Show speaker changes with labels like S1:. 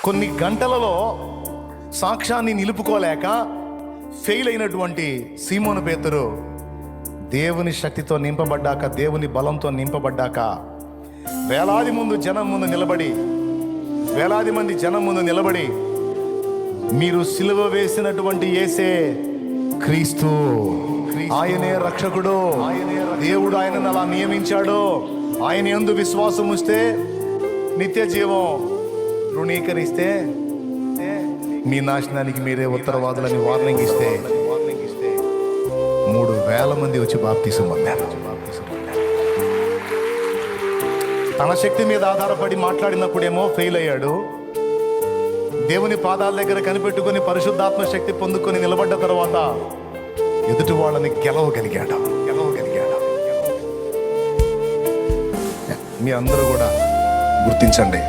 S1: కొన్ని గంటలలో సాక్ష్యాన్ని నిలుపుకోలేక ఫెయిల్ అయినటువంటి సీమోను పేతురు దేవుని శక్తితో నింపబడ్డాక, దేవుని బలంతో నింపబడ్డాక వేలాది మంది జనం ముందు నిలబడి మీరు సిలువ వేసినటువంటి యేసే క్రీస్తు, ఆయనే రక్షకుడు, దేవుడు ఆయనను అలా నియమించాడు, ఆయన యందు విశ్వాసం ఉంచితే నిత్య జీవం, తృణీకరిస్తే మీ నాశనానికి మీరే ఉత్తరవాదులని వార్నింగ్ ఇస్తే 3,000 మంది వచ్చి బాప్తీసం పొందారు. తన శక్తి మీద ఆధారపడి మాట్లాడినప్పుడేమో ఫెయిల్ అయ్యాడు. దేవుని పాదాల దగ్గర కనిపెట్టుకుని పరిశుద్ధాత్మ శక్తి పొందుకొని నిలబడ్డ తర్వాత ఎదుటి వాళ్ళని గెలవగలిగాడు. మీ అందరూ కూడా గుర్తించండి.